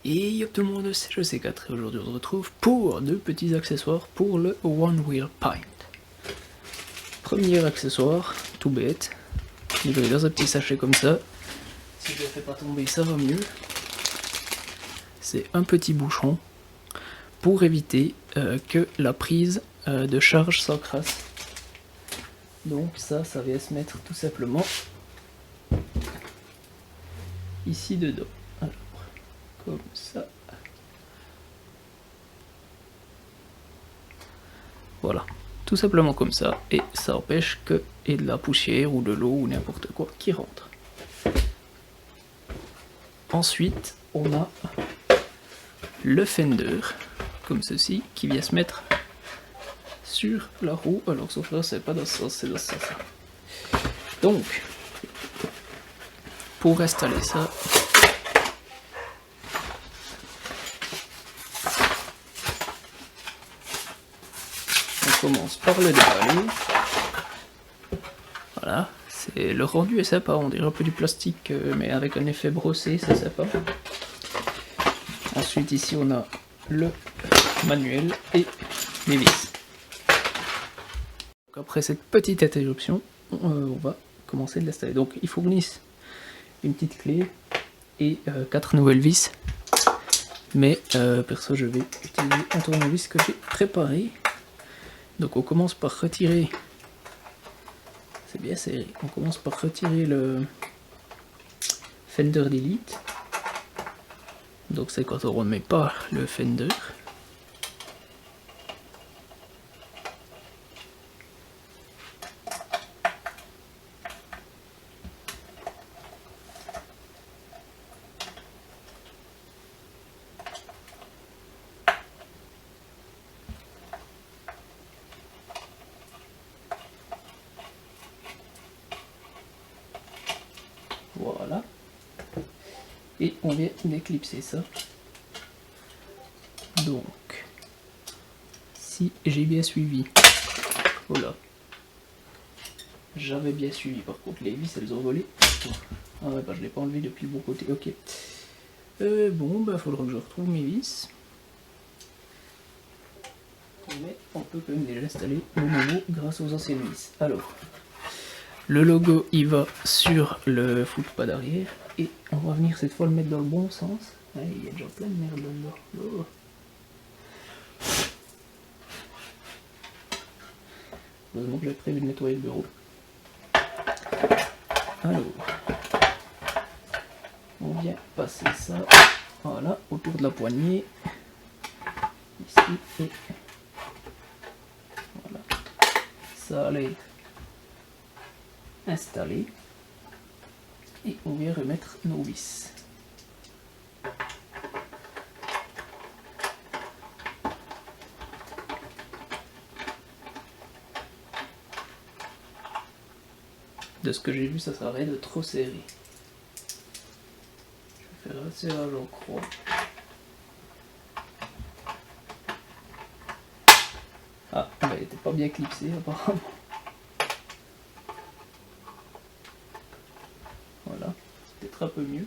Et yop tout le monde, c'est JC4 et aujourd'hui on se retrouve pour deux petits accessoires pour le One Wheel Paint. Premier accessoire, tout bête, il est dans un petit sachet comme ça. Si je ne le fais pas tomber ça va mieux. C'est un petit bouchon pour éviter que la prise de charge s'encrasse. Donc ça vient se mettre tout simplement ici dedans. Alors, comme ça. Voilà, tout simplement comme ça, et ça empêche qu'il y ait de la poussière ou de l'eau ou n'importe quoi qui rentre. Ensuite, on a le fender, comme ceci, qui vient se mettre sur la roue. Alors sauf là, c'est pas dans ce sens, c'est dans ce sens. Donc, pour installer ça, on commence par le déballer. Voilà, le rendu est sympa, on dirait un peu du plastique, mais avec un effet brossé, c'est sympa. Ensuite ici on a le manuel et les vis. Donc, après cette petite interruption, on va commencer de l'installer. Donc il fournissent une petite clé et 4 nouvelles vis. Mais perso je vais utiliser un tournevis que j'ai préparé. Donc on commence par retirer, c'est bien serré, on commence par retirer le fender delete. Donc c'est quand on remet pas le fender. Voilà. Et on vient d'éclipser ça. Donc, si j'ai bien suivi, voilà, j'avais bien suivi, par contre les vis elles ont volé. Ah ouais, bah je l'ai pas enlevé depuis le bon côté, ok. Bon, bah faudra que je retrouve mes vis. Mais on peut quand même déjà installer le nouveau grâce aux anciennes vis. Alors, le logo il va sur le footpad arrière et on va venir cette fois le mettre dans le bon sens. Ah, il y a déjà plein de merde là-dedans. Oh. Heureusement que j'avais prévu de nettoyer le bureau. Alors, on vient passer ça, voilà, autour de la poignée, ici, et voilà, ça allait être installé, et on vient remettre nos vis. De ce que j'ai vu, ça serait de trop serré. Je vais faire un serrage en croix. Ah, bah, il n'était pas bien clipsé apparemment. Voilà, c'est peut-être un peu mieux.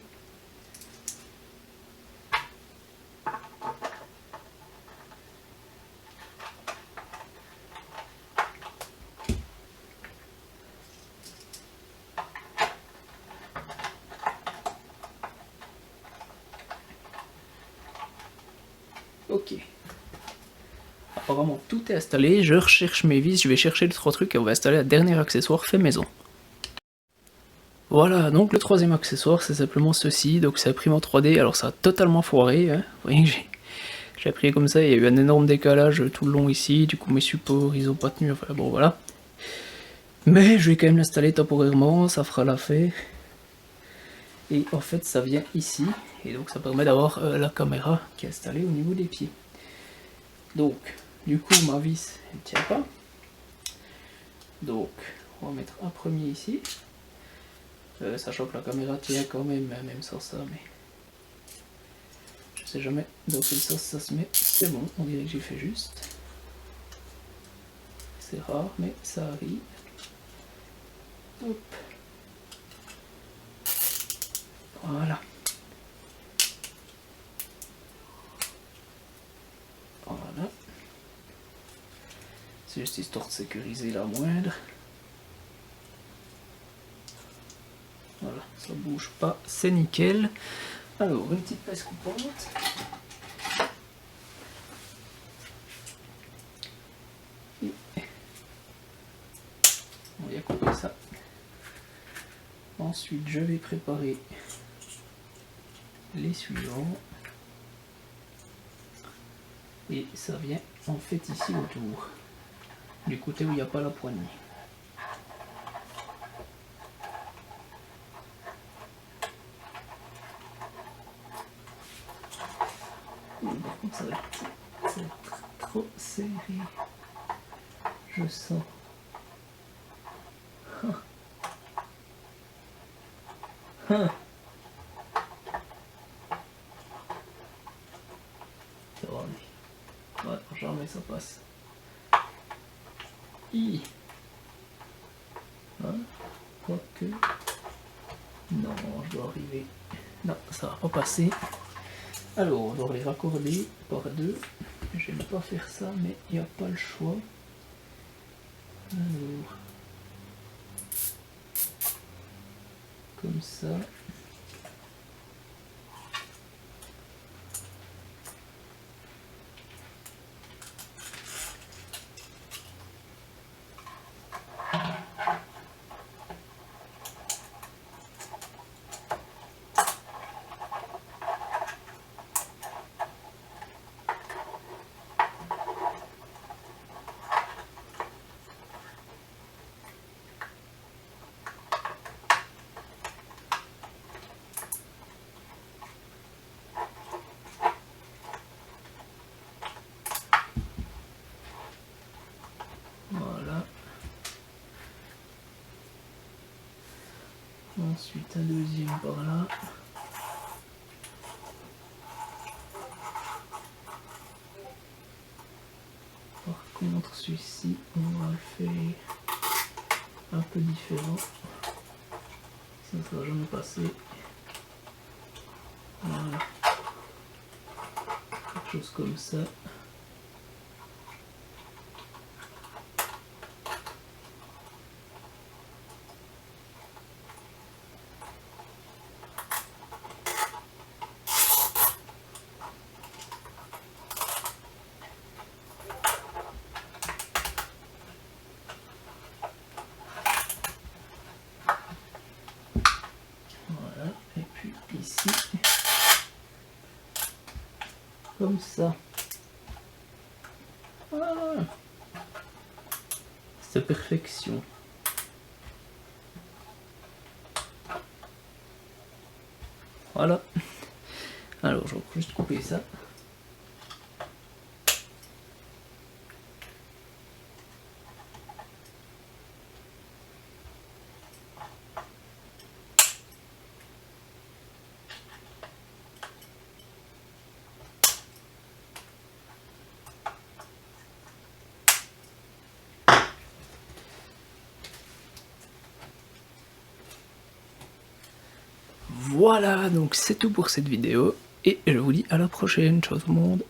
Ok. Apparemment tout est installé, je recherche mes vis, je vais chercher les 3 trucs et on va installer un dernier accessoire fait maison. Voilà, donc le troisième accessoire c'est simplement ceci, donc c'est imprimant 3D, alors ça a totalement foiré, hein. Vous voyez que j'ai appris comme ça, il y a eu un énorme décalage tout le long ici, du coup mes supports ils ont pas tenu, enfin bon voilà. Mais je vais quand même l'installer temporairement, ça fera l'affaire. Et en fait ça vient ici, et donc ça permet d'avoir la caméra qui est installée au niveau des pieds. Donc, du coup ma vis elle tient pas. Donc, on va mettre un premier ici. Sachant que la caméra tient quand même, hein, même sans ça, mais je sais jamais dans quel sens ça se met. C'est bon, on dirait que j'ai fait juste. C'est rare, mais ça arrive. Hop. Voilà. Voilà. C'est juste histoire de sécuriser la moindre. Voilà, ça bouge pas, c'est nickel. Alors, une petite pince coupante. Et on va couper ça. Ensuite, je vais préparer les suivants. Et ça vient en fait ici autour, du côté où il n'y a pas la poignée. Par contre, ça va être trop serré. Je sens. Ça va aller. Ouais, jamais ça passe. Hein? Quoique. Non, je dois arriver. Non, ça va pas passer. Alors, on doit les raccorder par deux. J'aime pas faire ça, mais il n'y a pas le choix. Alors, comme ça. Voilà. Ensuite un deuxième par là. Par contre celui-ci on va le faire un peu différent. Sinon ça va jamais passer. Voilà. Quelque chose comme ça. Voilà, et puis ici, comme ça. Ah, c'est perfection. Voilà. Alors, je vais juste couper ça. Voilà, donc c'est tout pour cette vidéo. Et je vous dis à la prochaine. Ciao tout le monde.